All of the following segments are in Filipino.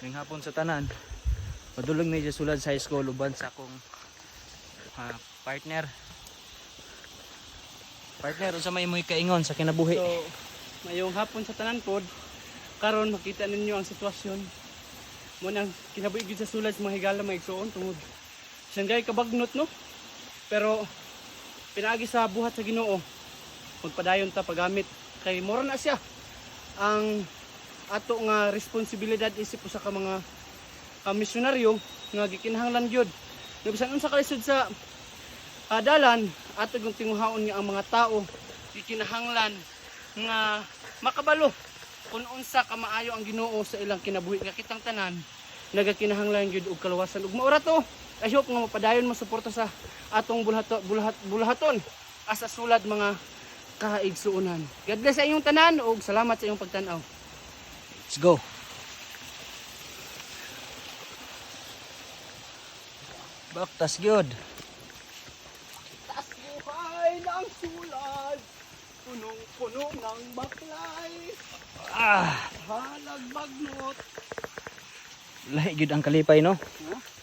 Ngayong hapon sa tanan. Padulong medyo sulad sa high school uban sa akong partner. Partner, unsa may imoy kaingon sa kinabuhi? So, ngayong hapon sa tanan pod, karon makita ninyo ang sitwasyon. Mo nang kinabuhi gyud sa sulad sa mga higala maigsuon tungod. Siyang kabagnot no. Pero pinaagi sa buhat sa Ginoo. Magpadayon ta paggamit kay mura na siya ang ato nga responsibilidad isip usa ka mga misyonaryo nga gikinahanglan gyud. Bisan unsa kalisod sa dalan ato yung tinguhaon nga ang mga tao gikinahanglan nga makabalo kung unsa ka maayo ang Ginoo sa ilang kinabuhi nga kitang tanan nagakinahanglan gyud og kaluwasan ug maura to. I hope nga mapadayon mo suporta sa atong bulahaton asa sulad mga kaigsuonan. God bless sa inyong tanan ug salamat sa inyong pagtan-aw. Let's go. Baktas gyud. Taas buhay ng sulad, punong-puno ng baklay, halag bagnot. Lahi gyud ang kalipay no.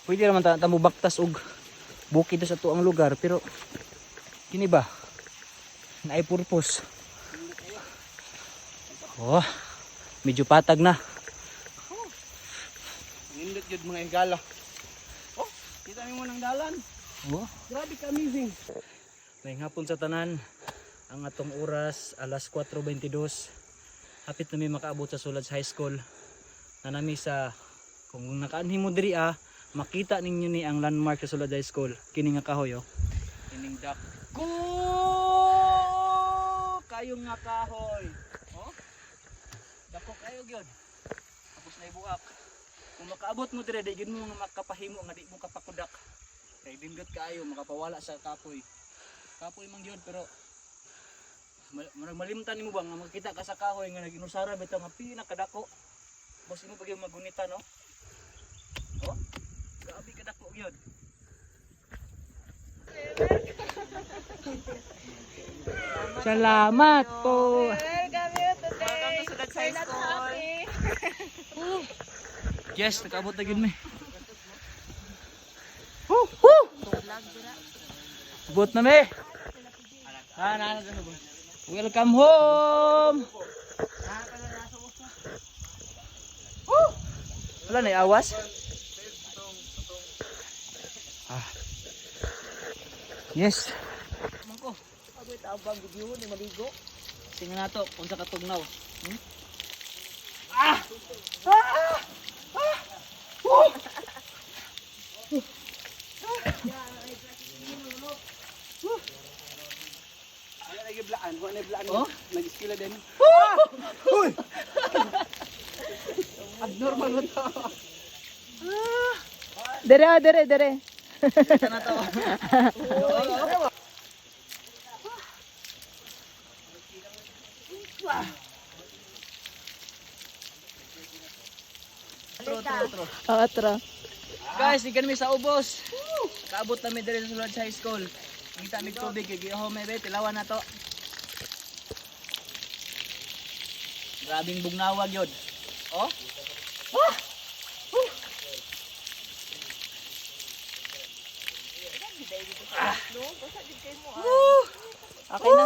Pwede naman ta mo baktas og bukid sa tuang lugar pero kini ba naay purpose. Oh, medyo patag na. Nindot yun mga higala. Oh, kita mo ng dalan. Oh, Grabe ka amazing. ngayong hapon sa tanan ang atong oras alas 4:22. Hapit na may makaabot sa sulad sa high school. Nanami sa kung nakaanhi mo diri makita ninyo ni ang landmark sa sulad high school. Kini nga kahoy oh. Kining dako kayong nga kahoy. Oh? Dako kayo gyud. Tapos na ibuak. Kung makaabot mo dire, di gyud mo nga makapahimo nga di mo kapakudak. Kay dindot kaayo makapawala sa kapoy. Kapoy man gyud pero malimtan nimo ba nga makita ka sa kahoy nga naginusara bitaw nga pinakadako. Boss imo pag magunita no. Oh? Grabe kadako gyud. Salamat po. Welcome to Sulad High School. Yes, nakaabot na gyud mi. Abot na mi. Welcome home. Wala na awas. Yes. Mangko. Abot abang video ni maligo. Tingnan nato kung sa katugnaw. Wala na giblaan, wala na blaan. Oh? Nag-skila din. Uy! Abnormal mo to. Dere. Tingnan nato. Tro. Otro. Guys, di kami sa ubos. Kaabot na mi diri sa sulod sa high school. Ngita mi tubig kay giho may bet tilawan na to. Grabing bugnawag yun. Oh? Okay na.